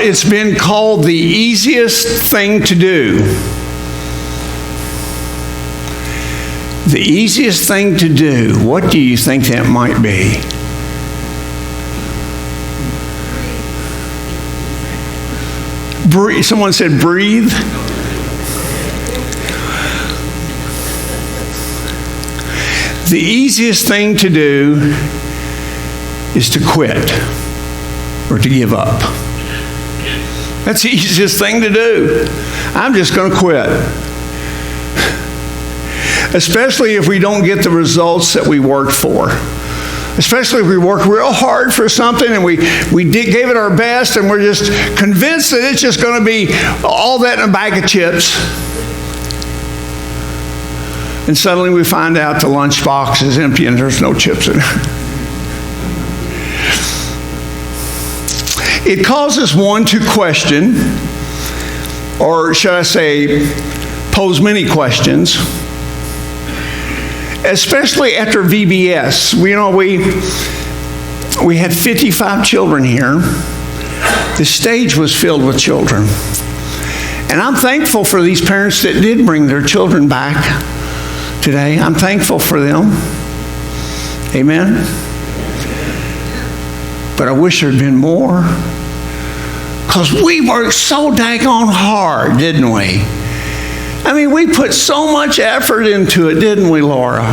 it's been called the easiest thing to do. The easiest thing to do. What do you think that might be? Breathe. Someone said breathe. The easiest thing to do is to quit or to give up. That's the easiest thing to do. I'm just going to quit. Especially if we don't get the results that we worked for. Especially if we work real hard for something and we gave it our best and we're just convinced that it's just going to be all that in a bag of chips. And suddenly we find out the lunchbox is empty and there's no chips in it. It causes one to question, or should I say, pose many questions, especially after VBS. We had 55 children here. The stage was filled with children. And I'm thankful for these parents that did bring their children back today. I'm thankful for them. Amen. But I wish there'd been more. Because we worked so daggone hard, didn't we? I mean, we put so much effort into it, didn't we, Laura?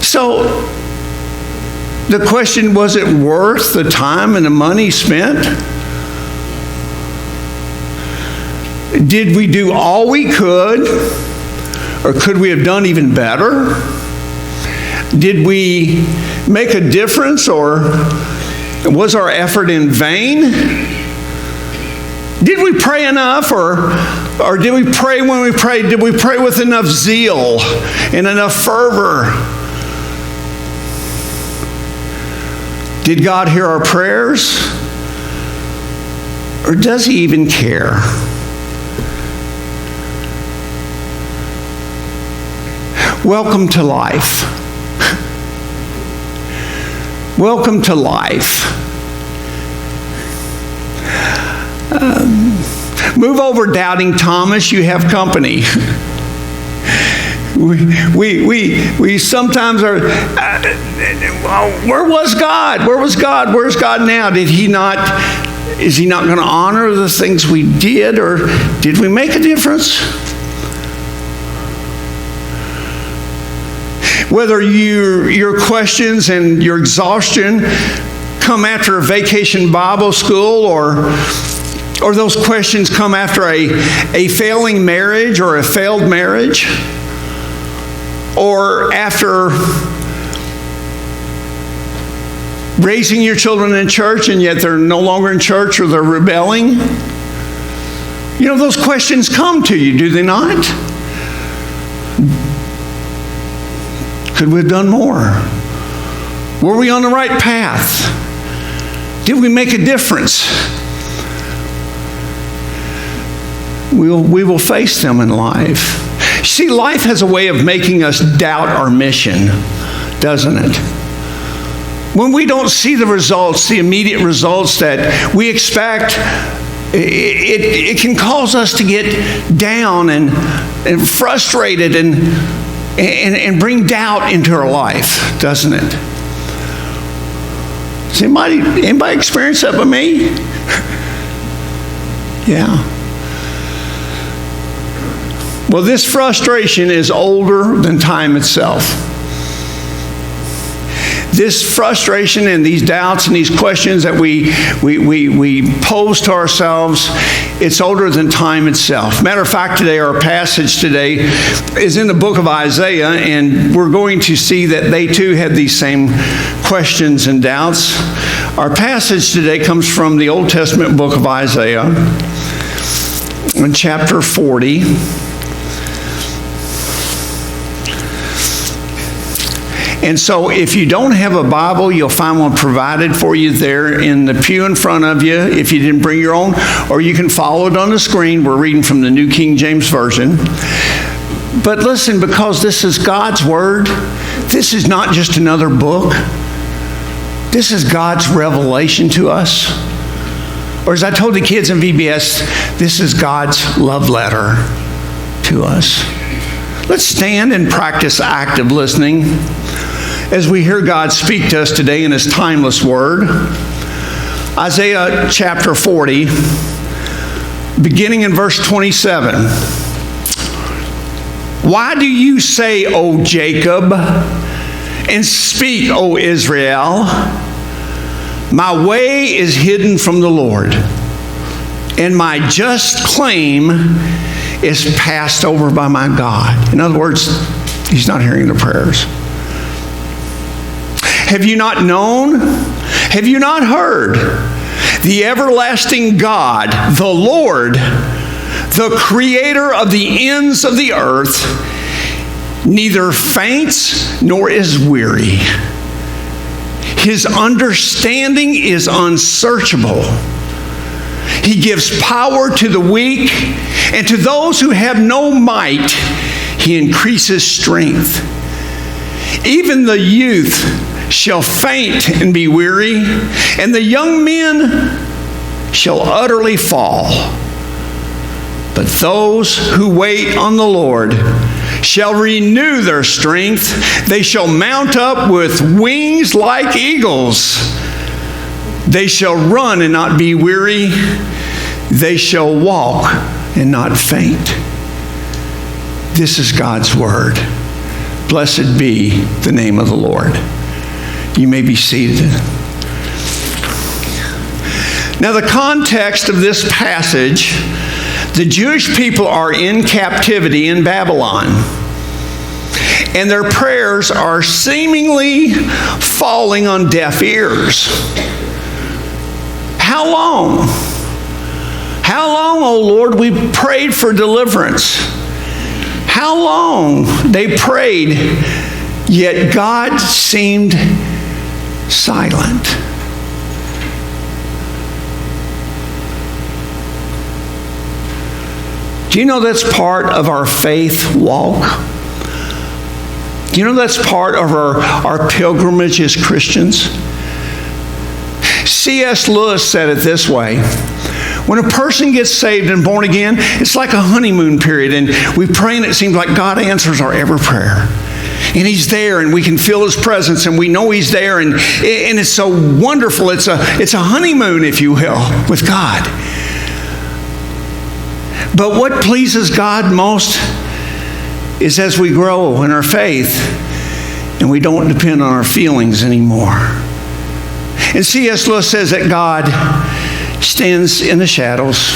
So, the question, was it worth the time and the money spent? Did we do all we could? Or could we have done even better? Did we make a difference, or was our effort in vain? Did we pray enough, or did we pray when we prayed? Did we pray with enough zeal and enough fervor? Did God hear our prayers? Or does He even care? Welcome to life. Welcome to life. Move over, doubting Thomas. You have company. We sometimes are. Where was God? Where was God? Where's God now? Did He not? Is He not going to honor the things we did, or did we make a difference? Whether your questions and your exhaustion come after a vacation Bible school, or those questions come after a failing marriage or a failed marriage, or after raising your children in church and yet they're no longer in church, or they're rebelling. You know, those questions come to you, do they not? Could we have done more? Were we on the right path? Did we make a difference? We will face them in life. See, life has a way of making us doubt our mission, doesn't it? When we don't see the results, the immediate results that we expect, it can cause us to get down and frustrated and bring doubt into our life, doesn't it? Does anybody experience that but me? Yeah. Well, this frustration is older than time itself. This frustration and these doubts and these questions that we pose to ourselves, it's older than time itself. Matter of fact, today, our passage today is in the book of Isaiah, and we're going to see that they too had these same questions and doubts. Our passage today comes from the Old Testament book of Isaiah, in chapter 40. And so if you don't have a Bible, you'll find one provided for you there in the pew in front of you if you didn't bring your own, or you can follow it on the screen. We're reading from the New King James Version. But listen, because this is God's Word, this is not just another book. This is God's revelation to us. Or as I told the kids in VBS, this is God's love letter to us. Let's stand and practice active listening as we hear God speak to us today in His timeless word. Isaiah chapter 40, beginning in verse 27. Why do you say, O Jacob, and speak, O Israel? My way is hidden from the Lord, and my just claim is passed over by my God. In other words, He's not hearing the prayers. Have you not known? Have you not heard? The everlasting God, the Lord, the creator of the ends of the earth, neither faints nor is weary. His understanding is unsearchable. He gives power to the weak, and to those who have no might, He increases strength. Even the youth shall faint and be weary, and the young men shall utterly fall. But those who wait on the Lord shall renew their strength. They shall mount up with wings like eagles. They shall run and not be weary. They shall walk and not faint. This is God's word. Blessed be the name of the Lord. You may be seated. Now, the context of this passage, the Jewish people are in captivity in Babylon, and their prayers are seemingly falling on deaf ears. How long? How long, O Lord, we prayed for deliverance? How long they prayed, yet God seemed silent. Do you know that's part of our faith walk? Do you know that's part of our pilgrimage as Christians? C.S. Lewis said it this way. When a person gets saved and born again, it's like a honeymoon period, and we pray and it seems like God answers our every prayer. And He's there, and we can feel His presence, and we know He's there, and it's so wonderful. It's a honeymoon, if you will, with God. But what pleases God most is as we grow in our faith and we don't depend on our feelings anymore. And C.S. Lewis says that God stands in the shadows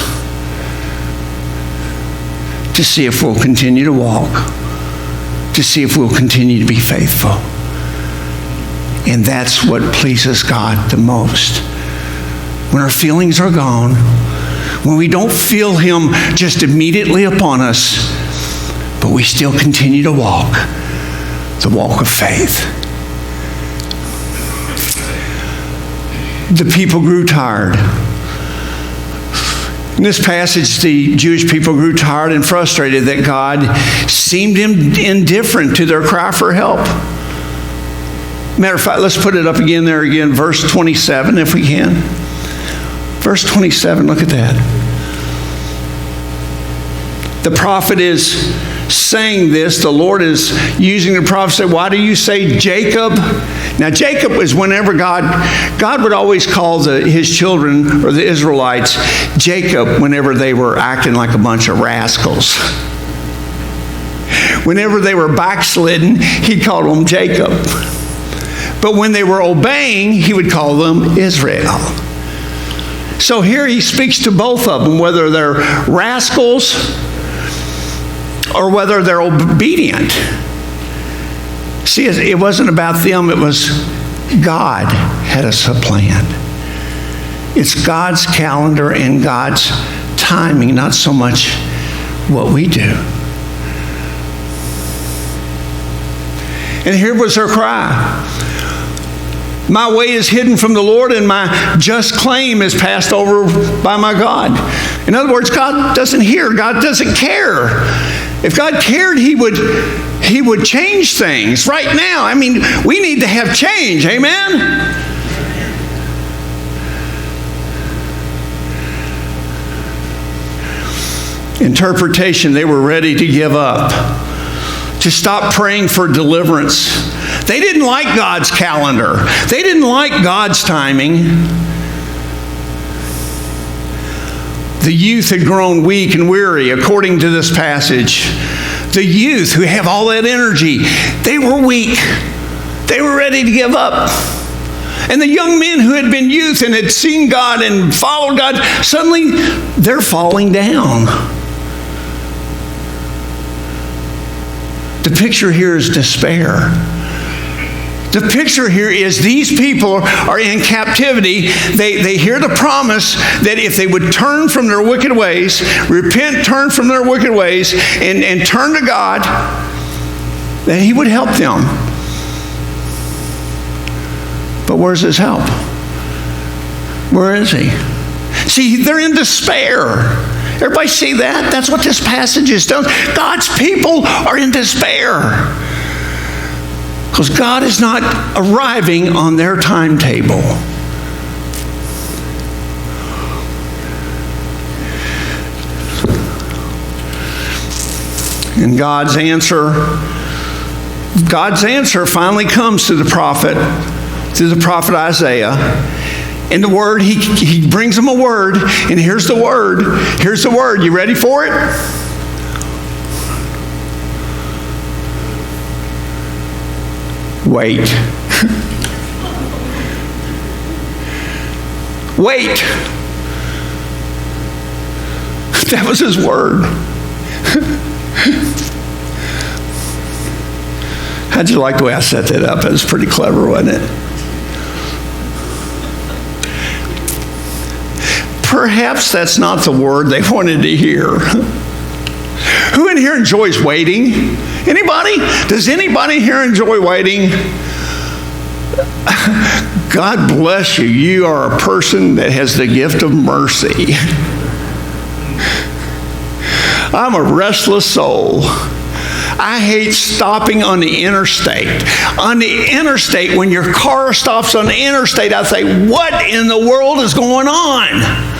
to see if we'll continue to walk, to see if we'll continue to be faithful. And that's what pleases God the most. When our feelings are gone, when we don't feel Him just immediately upon us, but we still continue to walk the walk of faith. The people grew tired. In this passage, the Jewish people grew tired and frustrated that God seemed indifferent to their cry for help. Matter of fact, let's put it up again, verse 27, if we can. Verse 27, look at that. The prophet is saying this. The Lord is using the prophet to say, why do you say Jacob? Now, Jacob was whenever God would always call His children, or the Israelites, Jacob, whenever they were acting like a bunch of rascals. Whenever they were backslidden, He called them Jacob. But when they were obeying, He would call them Israel. So here He speaks to both of them, whether they're rascals or whether they're obedient. See, it wasn't about them, it was God had us a plan. It's God's calendar and God's timing, not so much what we do. And here was her cry. My way is hidden from the Lord, and my just claim is passed over by my God. In other words, God doesn't hear. God doesn't care. If God cared, He would change things right now. I mean, we need to have change. Amen? interpretation, they were ready to give up, to stop praying for deliverance. They didn't like God's calendar. They didn't like God's timing. The youth had grown weak and weary, according to this passage. The youth who have all that energy, they were weak. They were ready to give up. And the young men who had been youth and had seen God and followed God, suddenly they're falling down. The picture here is despair. The picture here is these people are in captivity. They hear the promise that if they would turn from their wicked ways, repent, turn from their wicked ways, and turn to God, that He would help them. But where's His help? Where is He? See, they're in despair. Everybody see that? That's what this passage is telling. God's people are in despair. Because God is not arriving on their timetable. And God's answer finally comes to the prophet, through the prophet Isaiah. And the word, he brings them a word, and here's the word. Here's the word. You ready for it? Wait. Wait. That was His word. How'd you like the way I set that up? It was pretty clever, wasn't it? Perhaps that's not the word they wanted to hear. Who in here enjoys waiting? Anybody? Does anybody here enjoy waiting? God bless you. You are a person that has the gift of mercy. I'm a restless soul. I hate stopping on the interstate. On the interstate, when your car stops on the interstate, I say, what in the world is going on?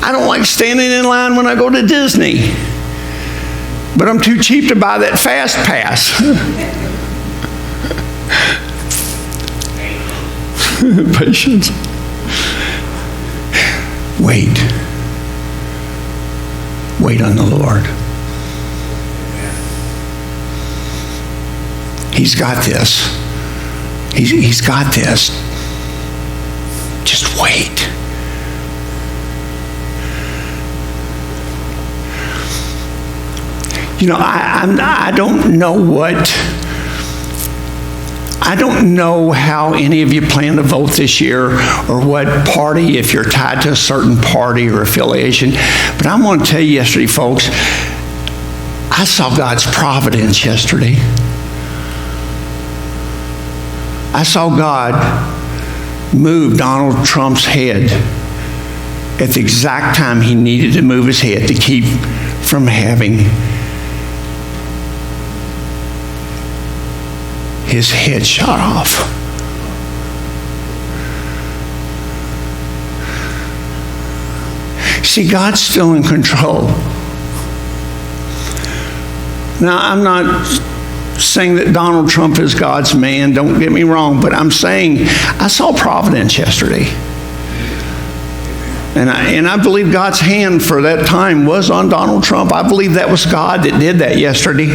I don't like standing in line when I go to Disney, but I'm too cheap to buy that fast pass. Patience. Wait. Wait on the Lord. He's got this. He's got this. Just wait. You know, I don't know how any of you plan to vote this year or what party, if you're tied to a certain party or affiliation. But I'm going to tell you yesterday, folks, I saw God's providence yesterday. I saw God move Donald Trump's head at the exact time he needed to move his head to keep from having his head shot off. See, God's still in control. Now, I'm not saying that Donald Trump is God's man, don't get me wrong, but I'm saying I saw providence yesterday. And I believe God's hand for that time was on Donald Trump. I believe that was God that did that yesterday.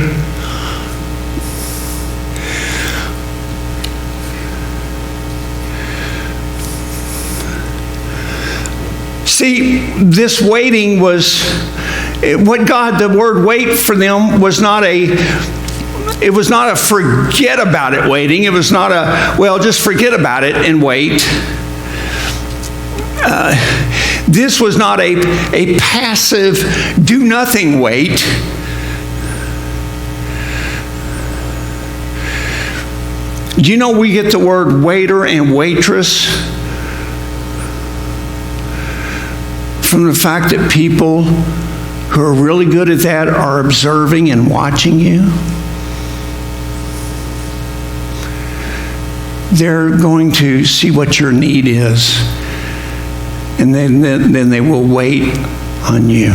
See, this waiting was, what God, the word wait for them was not it was not a forget about it waiting. It was not a, well, just forget about it and wait. This was not a passive, do nothing wait. Do you know we get the word waiter and waitress from the fact that people who are really good at that are observing and watching you? they're going to see what your need is. And then they will wait on you.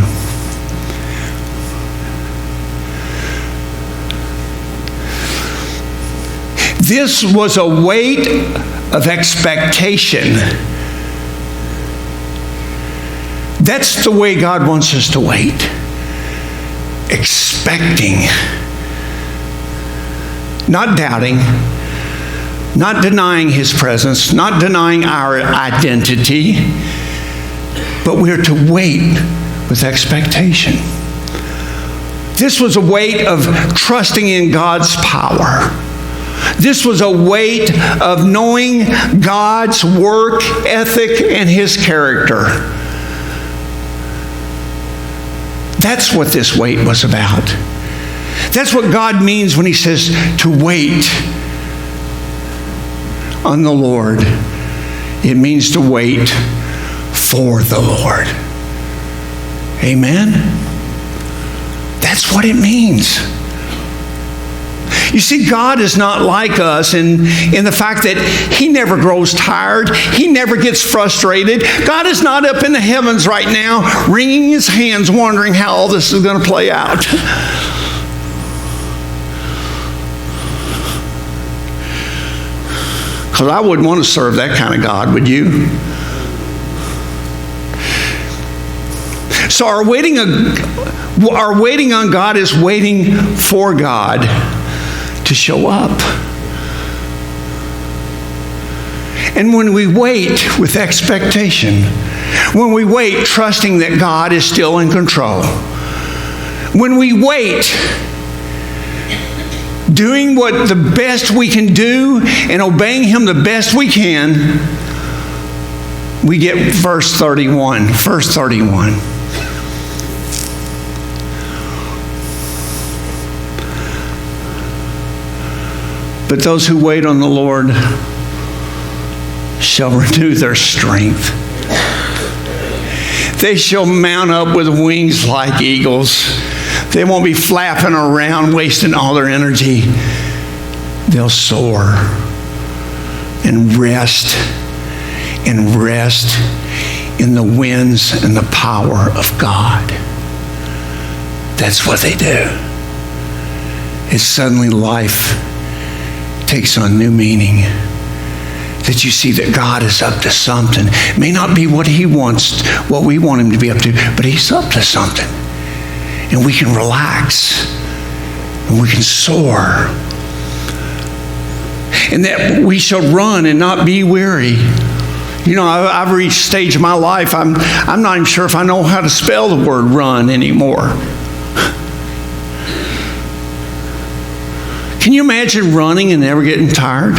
This was a wait of expectation. That's the way God wants us to wait. Expecting. Not doubting. Not denying His presence. Not denying our identity. But we're to wait with expectation. This was a wait of trusting in God's power. This was a weight of knowing God's work ethic and His character. That's what this wait was about. That's what God means when He says to wait on the Lord. It means to wait for the Lord. Amen? That's what it means. You see, God is not like us in the fact that He never grows tired. He never gets frustrated. God is not up in the heavens right now wringing His hands wondering how all this is going to play out. Because I wouldn't want to serve that kind of God, would you? So our waiting on God is waiting for God to show up. And when we wait with expectation, when we wait trusting that God is still in control, when we wait doing what the best we can do and obeying Him the best we can, we get verse 31. Verse 31. But those who wait on the Lord shall renew their strength. They shall mount up with wings like eagles. They won't be flapping around, wasting all their energy. They'll soar and rest in the winds and the power of God. That's what they do. It's suddenly life takes on new meaning. That you see that God is up to something. It may not be what He wants, what we want Him to be up to, but He's up to something. And we can relax. And we can soar. And that we shall run and not be weary. You know, I've reached a stage of my life, I'm not even sure if I know how to spell the word run anymore. Can you imagine running and never getting tired?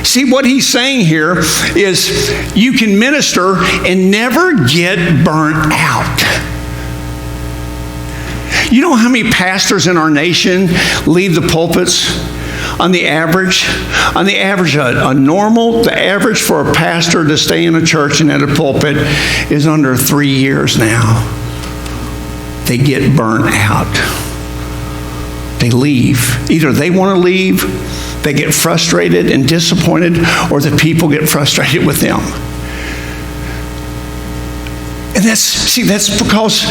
See, what he's saying here is you can minister and never get burnt out. You know how many pastors in our nation leave the pulpits on the average? On the average, the average for a pastor to stay in a church and at a pulpit is under 3 years now. They get burnt out. They leave. Either they want to leave, they get frustrated and disappointed, or the people get frustrated with them. And that's because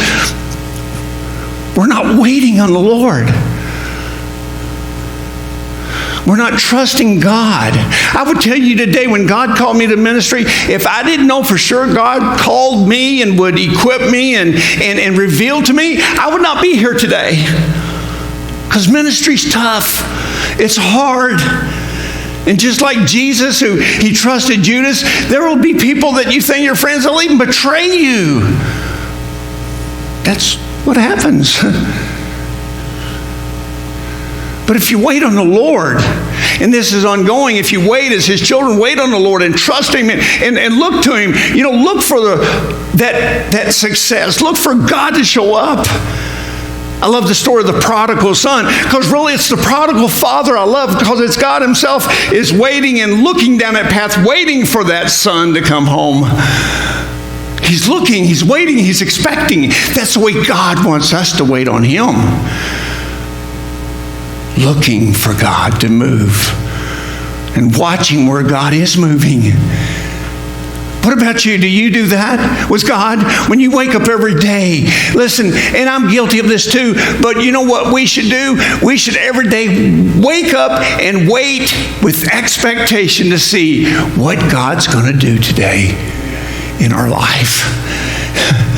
we're not waiting on the Lord. We're not trusting God. I would tell you today, when God called me to ministry, if I didn't know for sure God called me and would equip me and reveal to me, I would not be here today. Because ministry's tough. It's hard. And just like Jesus, who He trusted Judas, there will be people that you think your friends will even betray you. That's what happens. But if you wait on the Lord, and this is ongoing, if you wait as His children, wait on the Lord and trust Him and look to Him, look for that success. Look for God to show up. I love the story of the prodigal son, because really it's the prodigal father I love, because it's God Himself is waiting and looking down that path, waiting for that son to come home. He's looking, He's waiting, He's expecting. That's the way God wants us to wait on Him. Looking for God to move. and watching where God is moving. What about you? Do you do that with God? When you wake up every day, listen, and I'm guilty of this too, but you know what we should do? We should every day wake up and wait with expectation to see what God's going to do today in our life.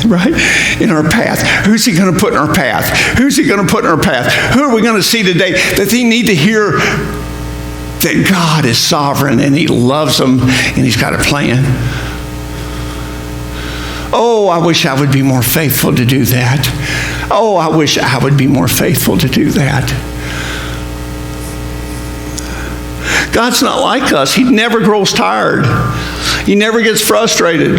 Right? In our path. Who's He going to put in our path? Who's He going to put in our path? Who are we going to see today that they need to hear that God is sovereign and He loves them and He's got a plan? Oh, I wish I would be more faithful to do that. Oh, I wish I would be more faithful to do that. God's not like us. He never grows tired. He never gets frustrated.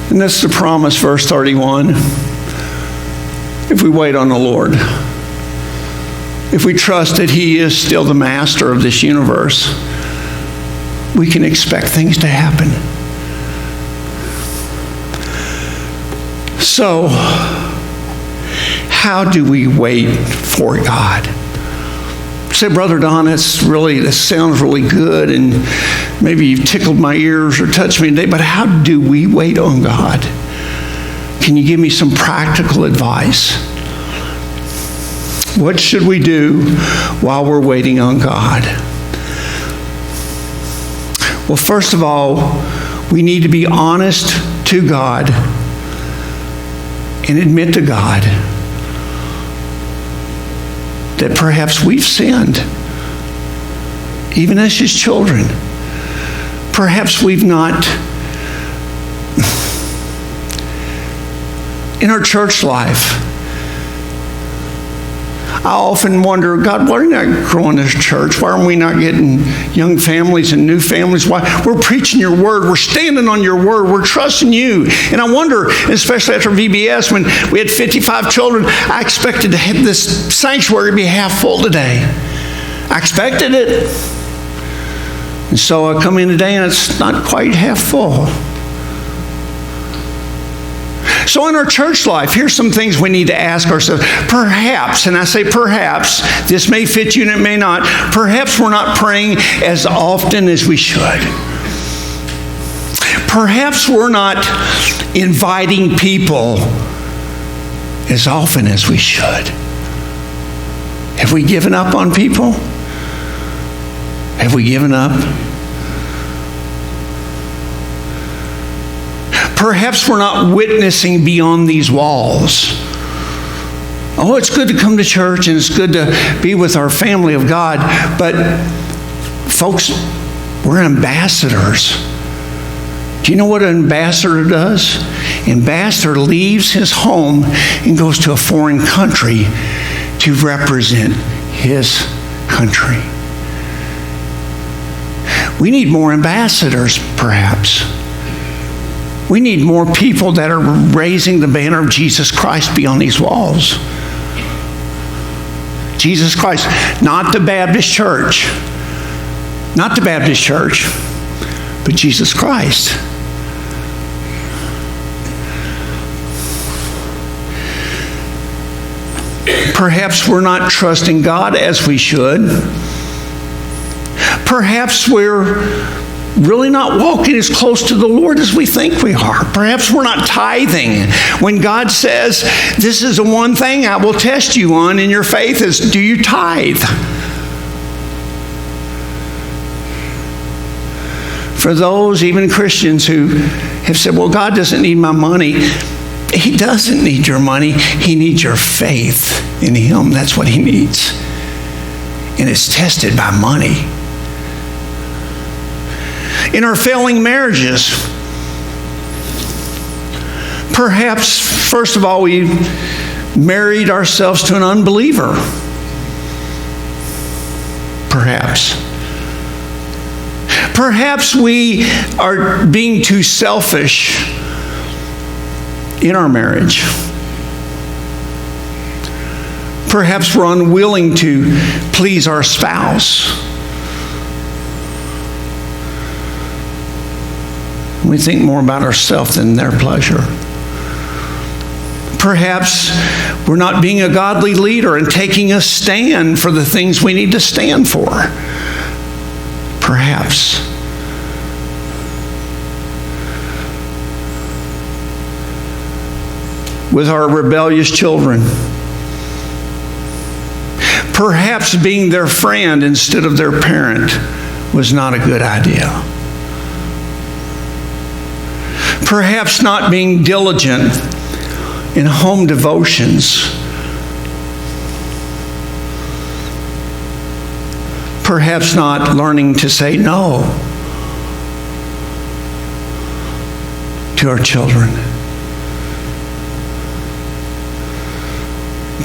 And this is the promise, verse 31. If we wait on the Lord, if we trust that He is still the master of this universe, we can expect things to happen. So, how do we wait for God? You say, Brother Don, that sounds really good, and maybe you've tickled my ears or touched me today, but how do we wait on God? Can you give me some practical advice? What should we do while we're waiting on God? Well, first of all, we need to be honest to God and admit to God that perhaps we've sinned, even as His children. Perhaps we've not, in our church life, I often wonder, God, why are we not growing this church? Why are we not getting young families and new families? Why? We're preaching your word. We're standing on your word. We're trusting you. And I wonder, especially after VBS, when we had 55 children, I expected to have this sanctuary be half full today. I expected it. And so I come in today and it's not quite half full. So in our church life, here's some things we need to ask ourselves. Perhaps, and I say perhaps, this may fit you and it may not, perhaps we're not praying as often as we should. Perhaps we're not inviting people as often as we should. Have we given up on people? Have we given up? Perhaps we're not witnessing beyond these walls. Oh, it's good to come to church and it's good to be with our family of God, but folks, we're ambassadors. Do you know what an ambassador does? Ambassador leaves his home and goes to a foreign country to represent his country. We need more ambassadors, perhaps. We need more people that are raising the banner of Jesus Christ beyond these walls. Jesus Christ, not the Baptist church. Not the Baptist church, but Jesus Christ. Perhaps we're not trusting God as we should. Perhaps we're really not walking as close to the Lord as we think we are. Perhaps we're not tithing. When God says, this is the one thing I will test you on in your faith is, do you tithe? For those, even Christians, who have said, well, God doesn't need my money. He doesn't need your money. He needs your faith in Him. That's what He needs. And it's tested by money. In our failing marriages, perhaps, first of all, we married ourselves to an unbeliever. Perhaps. Perhaps we are being too selfish in our marriage. Perhaps we're unwilling to please our spouse. We think more about ourselves than their pleasure. Perhaps we're not being a godly leader and taking a stand for the things we need to stand for. Perhaps. With our rebellious children. Perhaps being their friend instead of their parent was not a good idea. Perhaps not being diligent in home devotions. Perhaps not learning to say no to our children.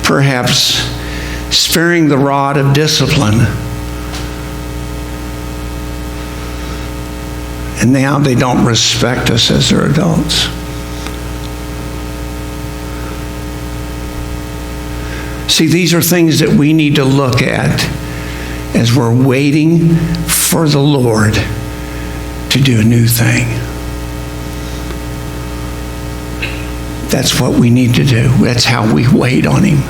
Perhaps sparing the rod of discipline. And now they don't respect us as their adults. See, these are things that we need to look at as we're waiting for the Lord to do a new thing. That's what we need to do. That's how we wait on Him.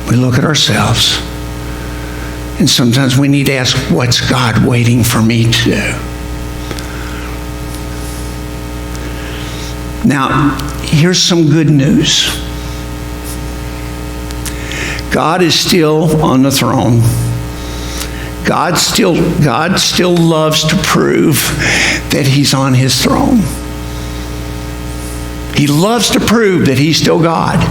We look at ourselves, and sometimes we need to ask, what's God waiting for me to do? Now, here's some good news. God is still on the throne. God still loves to prove that He's on His throne. He loves to prove that He's still God.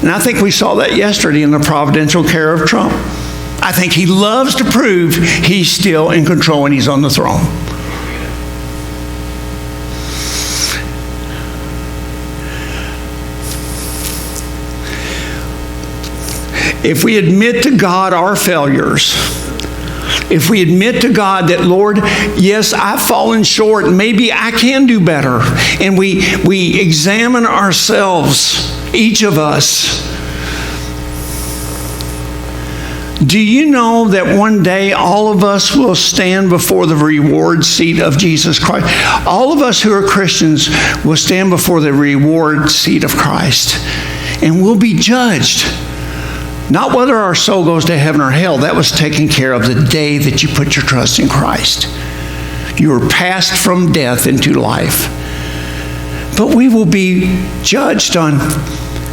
And I think we saw that yesterday in the providential care of Trump. I think He loves to prove He's still in control and He's on the throne. If we admit to God our failures, if we admit to God that, Lord, yes, I've fallen short, maybe I can do better, and we examine ourselves, each of us, do you know that one day all of us will stand before the reward seat of Jesus Christ? All of us who are Christians will stand before the reward seat of Christ, and we'll be judged. Not whether our soul goes to heaven or hell. That was taken care of the day that you put your trust in Christ. You were passed from death into life. But we will be judged on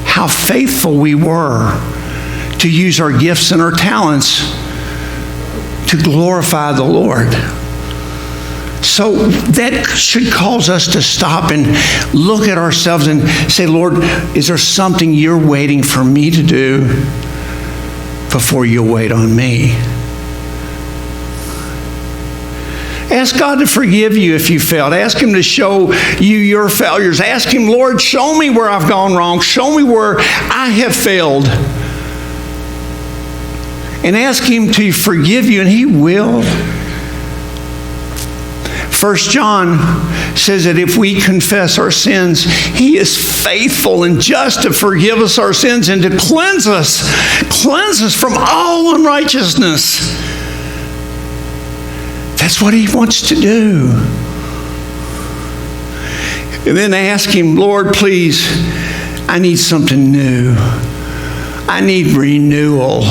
how faithful we were to use our gifts and our talents to glorify the Lord. So that should cause us to stop and look at ourselves and say, Lord, is there something you're waiting for me to do before you wait on me? Ask God to forgive you if you failed. Ask Him to show you your failures. Ask Him, Lord, show me where I've gone wrong. Show me where I have failed. And ask Him to forgive you, and He will. 1 John says that if we confess our sins, He is faithful and just to forgive us our sins and to cleanse us from all unrighteousness. That's what He wants to do. And then ask Him, Lord, please, I need something new. I need renewal.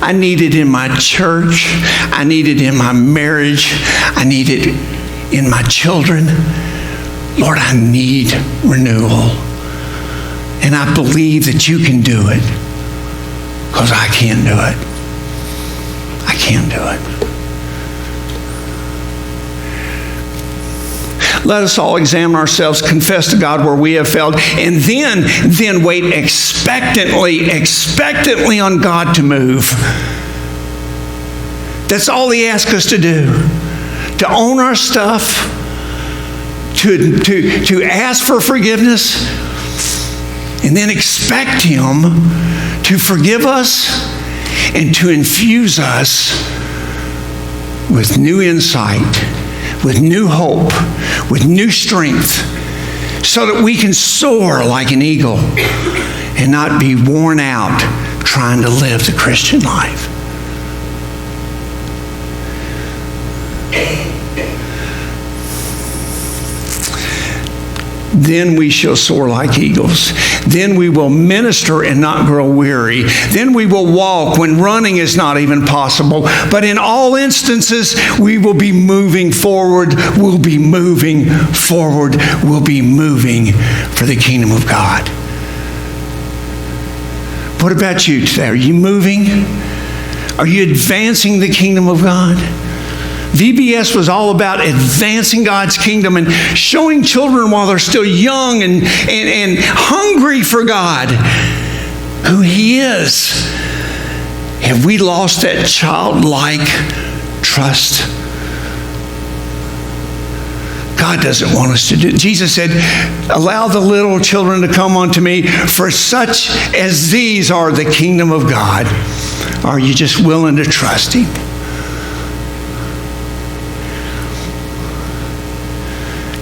I need it in my church. I need it in my marriage. I need it in my children. Lord, I need renewal. And I believe that you can do it, because I can't do it. I can't do it. Let us all examine ourselves, confess to God where we have failed, and then wait expectantly on God to move. That's all He asks us to do. To own our stuff, to ask for forgiveness, and then expect Him to forgive us and to infuse us with new insight, with new hope, with new strength, so that we can soar like an eagle and not be worn out trying to live the Christian life. then we shall soar like eagles. Then we will minister and not grow weary. Then we will walk when running is not even possible. But in all instances, we will be moving forward. We'll be moving forward. We'll be moving for the kingdom of God. What about you today? Are you moving? Are you advancing the kingdom of God? VBS was all about advancing God's kingdom and showing children while they're still young and hungry for God who He is. Have we lost that childlike trust? God doesn't want us to do it. Jesus said, allow the little children to come unto me, for such as these are the kingdom of God. Are you just willing to trust Him?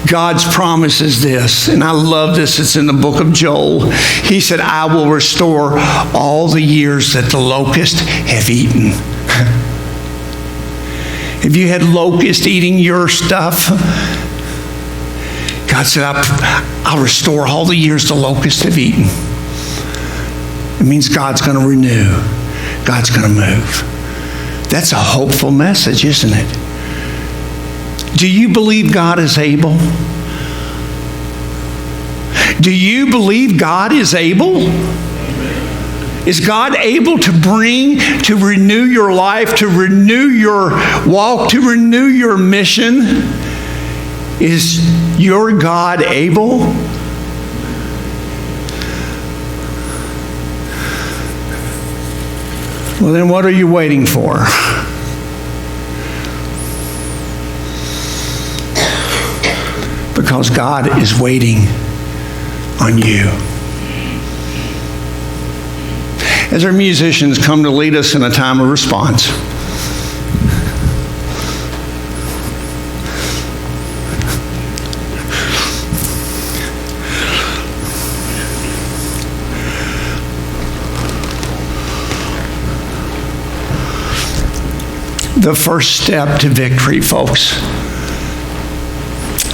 God's promise is this, and I love this. It's in the book of Joel. He said, I will restore all the years that the locusts have eaten. Have you had locusts eating your stuff? God said, I'll restore all the years the locusts have eaten. It means God's going to renew. God's going to move. That's a hopeful message, isn't it? Do you believe God is able? Do you believe God is able? Is God able to renew your life, to renew your walk, to renew your mission? Is your God able? Well, then what are you waiting for? Because God is waiting on you. As our musicians come to lead us in a time of response, the first step to victory, folks,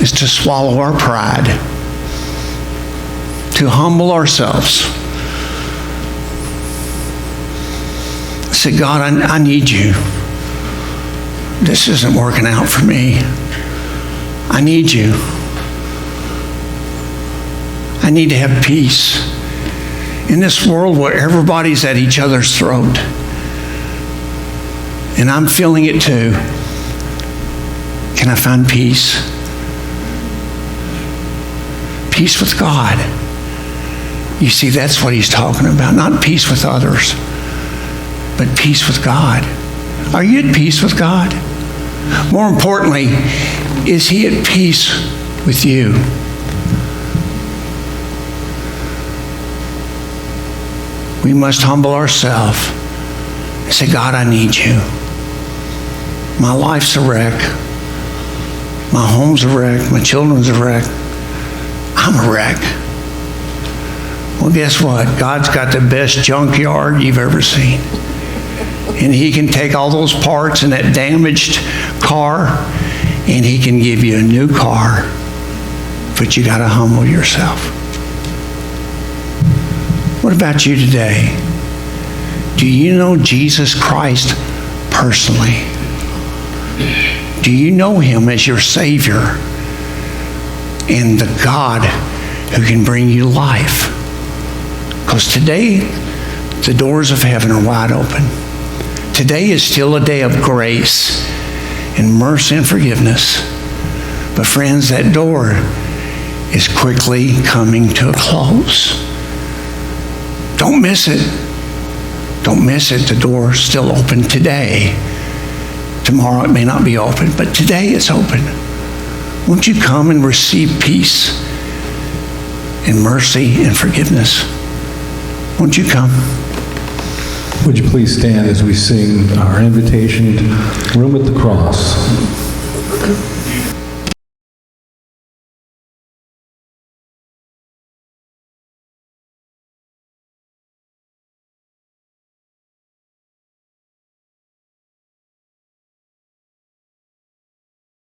is to swallow our pride, to humble ourselves. Say, God, I need you. This isn't working out for me. I need you. I need to have peace in this world where everybody's at each other's throat. And I'm feeling it too. Can I find peace? Peace with God. You see, that's what he's talking about. Not peace with others, but peace with God. Are you at peace with God? More importantly, is he at peace with you? We must humble ourselves and say, God, I need you. My life's a wreck. My home's a wreck. My children's a wreck. I'm a wreck. Well, guess what? God's got the best junkyard you've ever seen. And he can take all those parts in that damaged car and he can give you a new car. But you got to humble yourself. What about you today? Do you know Jesus Christ personally? Do you know him as your Savior and the God who can bring you life? Because today, the doors of heaven are wide open. Today is still a day of grace and mercy and forgiveness. But friends, that door is quickly coming to a close. Don't miss it. Don't miss it. The door's still open today. Tomorrow it may not be open, but today it's open. Won't you come and receive peace and mercy and forgiveness? Won't you come? Would you please stand as we sing our invitation, Room at the Cross?